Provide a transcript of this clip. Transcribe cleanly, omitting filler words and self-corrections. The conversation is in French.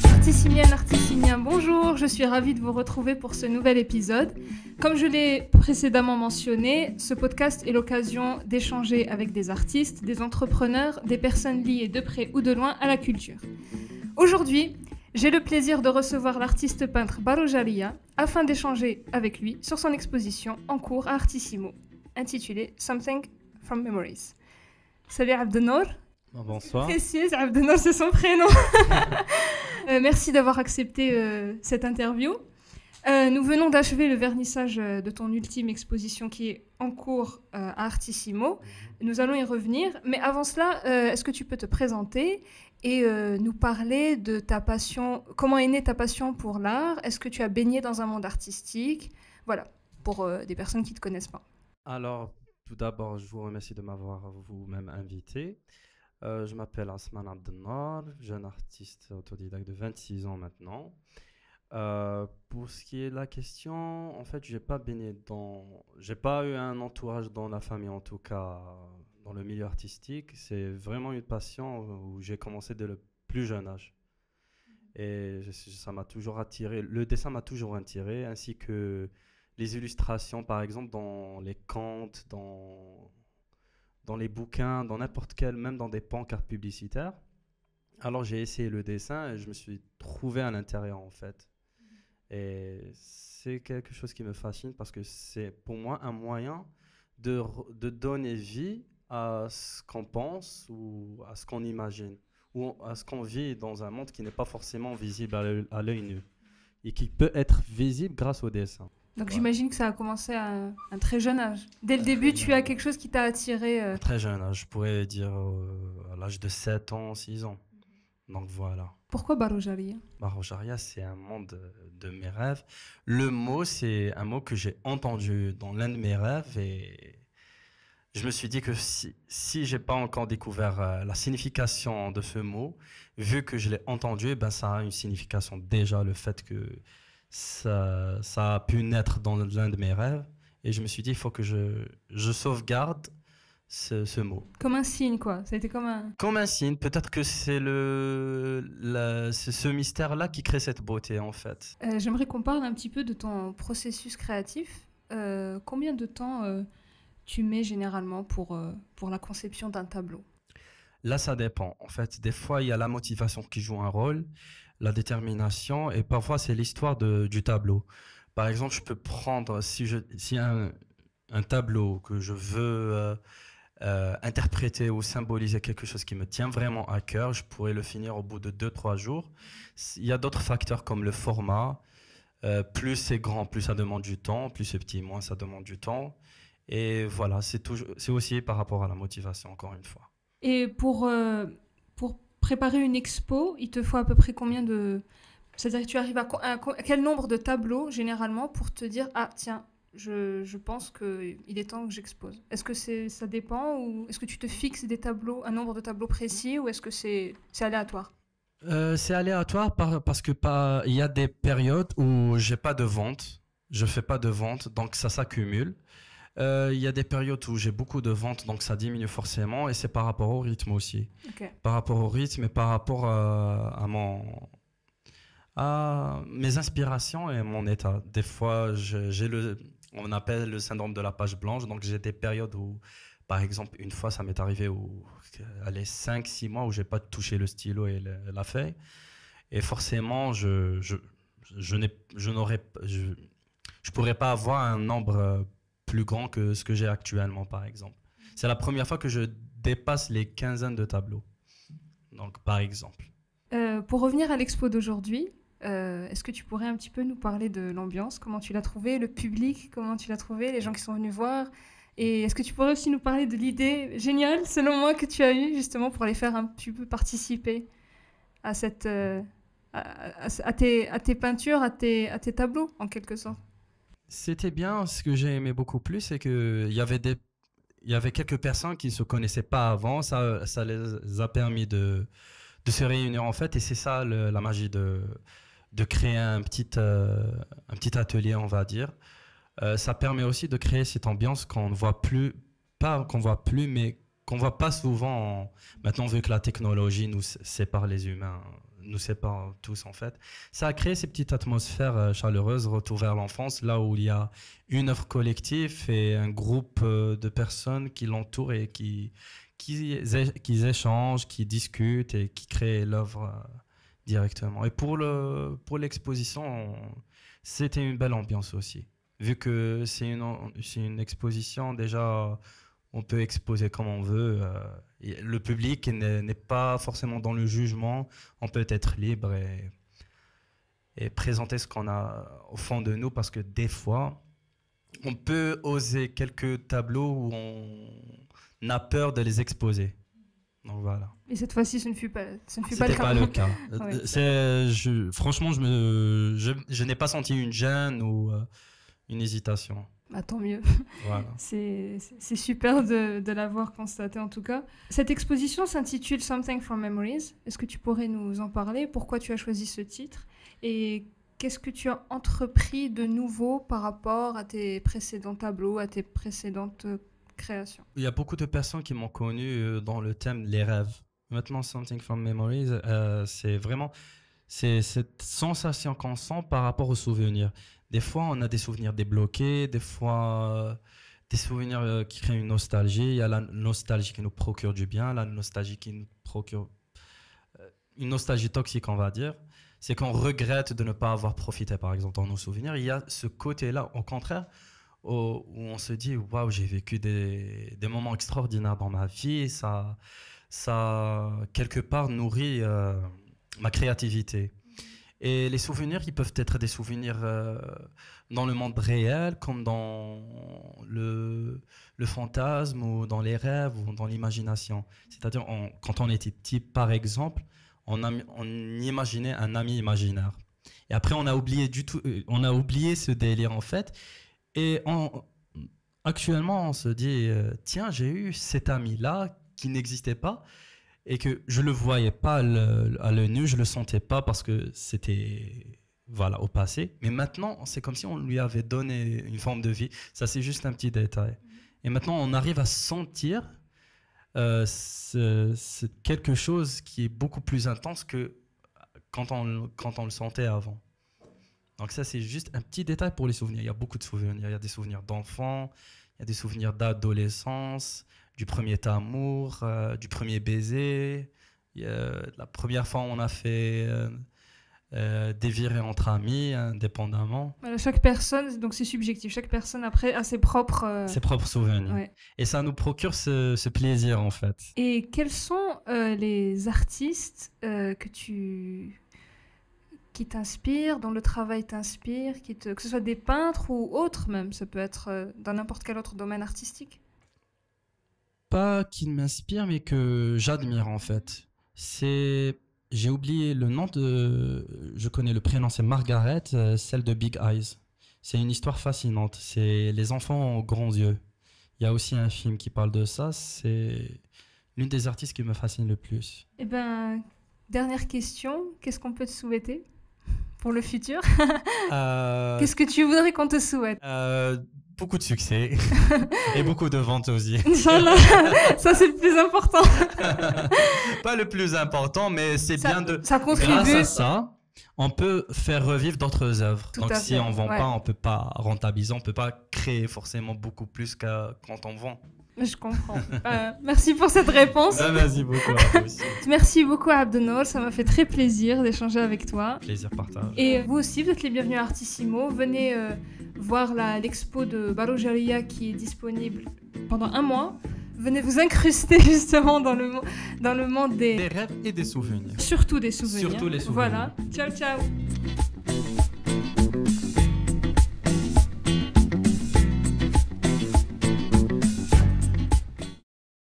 Artissimiens, bonjour, je suis ravie de vous retrouver pour ce nouvel épisode. Comme je l'ai précédemment mentionné, ce podcast est l'occasion d'échanger avec des artistes, des entrepreneurs, des personnes liées de près ou de loin à la culture. Aujourd'hui, j'ai le plaisir de recevoir l'artiste peintre Baro Jaria afin d'échanger avec lui sur son exposition en cours à Artissimo, intitulée Something from Memories. Salut Abdenour. Bonsoir. Précise, Abdenour, c'est son prénom. Merci d'avoir accepté cette interview. Nous venons d'achever le vernissage de ton ultime exposition qui est en cours à Artissimo. Nous allons y revenir. Mais avant cela, est-ce que tu peux te présenter et nous parler de ta passion, comment est née ta passion pour l'art? Est-ce que tu as baigné dans un monde artistique? Voilà, pour des personnes qui ne te connaissent pas. Alors, tout d'abord, je vous remercie de m'avoir vous-même invité. Je m'appelle Asman Abdenour, jeune artiste autodidacte de 26 ans maintenant. Pour ce qui est de la question, en fait, j'ai pas eu un entourage dans la famille, en tout cas dans le milieu artistique. C'est vraiment une passion où j'ai commencé dès le plus jeune âge. Et ça m'a toujours attiré, le dessin m'a toujours attiré, ainsi que les illustrations, par exemple, dans les contes, dans les bouquins, dans n'importe quel, même dans des pancartes publicitaires. Alors j'ai essayé le dessin et je me suis trouvé à l'intérieur en fait. Et c'est quelque chose qui me fascine parce que c'est pour moi un moyen de donner vie à ce qu'on pense ou à ce qu'on imagine ou à ce qu'on vit dans un monde qui n'est pas forcément visible à l'œil nu et qui peut être visible grâce au dessin. Donc j'imagine que ça a commencé à un très jeune âge. Dès le début, tu as quelque chose qui t'a attiré Très jeune âge, je pourrais dire à l'âge de 7 ans, 6 ans. Donc voilà. Pourquoi Baro Jaria? Baro Jaria, c'est un monde de mes rêves. Le mot, c'est un mot que j'ai entendu dans l'un de mes rêves et je me suis dit que si j'ai pas encore découvert la signification de ce mot, vu que je l'ai entendu, ben ça a une signification déjà, le fait que ça a pu naître dans l'un de mes rêves et je me suis dit il faut que je sauvegarde ce mot. Comme un signe quoi, ça a été comme un signe, peut-être que c'est c'est ce mystère-là qui crée cette beauté en fait. J'aimerais qu'on parle un petit peu de ton processus créatif. Combien de temps tu mets généralement pour la conception d'un tableau? Là ça dépend, en fait des fois il y a la motivation qui joue un rôle, la détermination et parfois c'est l'histoire du tableau. Par exemple, je peux prendre, si un tableau que je veux interpréter ou symboliser quelque chose qui me tient vraiment à cœur, je pourrais le finir au bout de 2-3 jours. Il y a d'autres facteurs comme le format, plus c'est grand, plus ça demande du temps, plus c'est petit, moins ça demande du temps. Et voilà, c'est aussi par rapport à la motivation, encore une fois. Et pour préparer une expo, il te faut à peu près combien de... C'est-à-dire que tu arrives à quel nombre de tableaux, généralement, pour te dire « Ah, tiens, je pense qu'il est temps que j'expose ». Est-ce que ça dépend ou est-ce que tu te fixes un nombre de tableaux précis ou est-ce que c'est aléatoire? C'est aléatoire parce que il y a des périodes où j'ai pas de vente, je fais pas de vente, donc ça s'accumule. Il y a des périodes où j'ai beaucoup de ventes, donc ça diminue forcément, et c'est par rapport au rythme aussi. Okay. Par rapport au rythme et par rapport à mes inspirations et mon état. Des fois, on appelle le syndrome de la page blanche, donc j'ai des périodes où, par exemple, une fois, ça m'est arrivé allez, 5-6 mois où j'ai pas touché le stylo et la feuille, et forcément, je pourrais pas avoir un nombre plus grand que ce que j'ai actuellement, par exemple. C'est la première fois que je dépasse les quinzaines de tableaux. Donc, par exemple. Pour revenir à l'expo d'aujourd'hui, est-ce que tu pourrais un petit peu nous parler de l'ambiance? Comment tu l'as trouvé? Le public, comment tu l'as trouvé? Les gens qui sont venus voir? Et est-ce que tu pourrais aussi nous parler de l'idée géniale, selon moi, que tu as eue, justement, pour les faire un petit peu participer à tes peintures, à tes tableaux, en quelque sorte? C'était bien. Ce que j'ai aimé beaucoup plus, c'est qu'il y avait quelques personnes qui ne se connaissaient pas avant. Ça les a permis de se réunir, en fait. Et c'est ça la magie de créer un petit atelier, on va dire. Ça permet aussi de créer cette ambiance qu'on ne voit plus pas qu'on voit plus, mais qu'on voit pas souvent. Maintenant, vu que la technologie nous sépare les humains, nous sépare tous en fait, ça a créé ces petites atmosphères chaleureuses, retour vers l'enfance, là où il y a une œuvre collective et un groupe de personnes qui l'entourent et qui échangent, qui discutent et qui créent l'œuvre directement. Et pour l'exposition, c'était une belle ambiance aussi. Vu que c'est une exposition, déjà, on peut exposer comme on veut. Le public n'est pas forcément dans le jugement. On peut être libre et présenter ce qu'on a au fond de nous, parce que des fois, on peut oser quelques tableaux où on a peur de les exposer. Donc voilà. Et cette fois-ci, ce ne fut pas le cas. C'était pas le cas. Ouais. Franchement, je n'ai pas senti une gêne ou une hésitation. Bah, tant mieux. Voilà. C'est super de l'avoir constaté en tout cas. Cette exposition s'intitule Something from Memories. Est-ce que tu pourrais nous en parler? Pourquoi tu as choisi ce titre? Et qu'est-ce que tu as entrepris de nouveau par rapport à tes précédents tableaux, à tes précédentes créations? Il y a beaucoup de personnes qui m'ont connu dans le thème les rêves. Maintenant, Something from Memories, c'est vraiment cette sensation qu'on sent par rapport aux souvenirs. Des fois, on a des souvenirs débloqués, des fois, des souvenirs qui créent une nostalgie. Il y a la nostalgie qui nous procure du bien, la nostalgie qui nous procure une nostalgie toxique, on va dire. C'est qu'on regrette de ne pas avoir profité, par exemple, dans nos souvenirs. Il y a ce côté-là, au contraire, où on se dit, waouh, j'ai vécu des moments extraordinaires dans ma vie. Ça quelque part, nourrit ma créativité. Et les souvenirs, ils peuvent être des souvenirs dans le monde réel, comme dans le fantasme, ou dans les rêves, ou dans l'imagination. C'est-à-dire, quand on était petit, par exemple, on imaginait un ami imaginaire. Et après, on a oublié ce délire, en fait. Et actuellement, on se dit, tiens, j'ai eu cet ami-là qui n'existait pas, et que je le voyais pas à l'œil nu, je le sentais pas parce que c'était au passé. Mais maintenant, c'est comme si on lui avait donné une forme de vie. Ça, c'est juste un petit détail. Et maintenant, on arrive à sentir c'est quelque chose qui est beaucoup plus intense que quand on le sentait avant. Donc ça, c'est juste un petit détail pour les souvenirs. Il y a beaucoup de souvenirs. Il y a des souvenirs d'enfants, il y a des souvenirs d'adolescence, du premier amour, du premier baiser. La première fois, on a fait des virées entre amis, indépendamment. Voilà, chaque personne, donc c'est subjectif, chaque personne après a ses propres souvenirs. Ouais. Et ça nous procure ce plaisir, en fait. Et quels sont les artistes qui t'inspirent, dont le travail t'inspire, que ce soit des peintres ou autres même, ça peut être dans n'importe quel autre domaine artistique? Pas qui m'inspire, mais que j'admire, en fait. J'ai oublié le nom je connais le prénom, c'est Margaret, celle de Big Eyes. C'est une histoire fascinante. C'est les enfants aux grands yeux. Il y a aussi un film qui parle de ça. C'est l'une des artistes qui me fascine le plus. Eh ben, dernière question. Qu'est-ce qu'on peut te souhaiter pour le futur? Qu'est-ce que tu voudrais qu'on te souhaite? Beaucoup de succès et beaucoup de ventes aussi. Inch'Allah, ça c'est le plus important. Pas le plus important, mais c'est bien de... Ça contribue. Grâce à ça, on peut faire revivre d'autres œuvres. Tout Donc à si fait, on ne vend ouais. pas, on ne peut pas rentabiliser, on ne peut pas créer forcément beaucoup plus quand on vend. Je comprends. Merci pour cette réponse. Merci beaucoup à vous aussi. Merci beaucoup à Abdenour, ça m'a fait très plaisir d'échanger avec toi. Plaisir partagé. Et vous aussi, vous êtes les bienvenus à Artissimo. Venez voir l'expo de Baroujaria qui est disponible pendant 1 mois. Venez vous incruster justement dans le monde Des rêves et des souvenirs. Surtout des souvenirs. Surtout les souvenirs. Voilà. Ciao, ciao.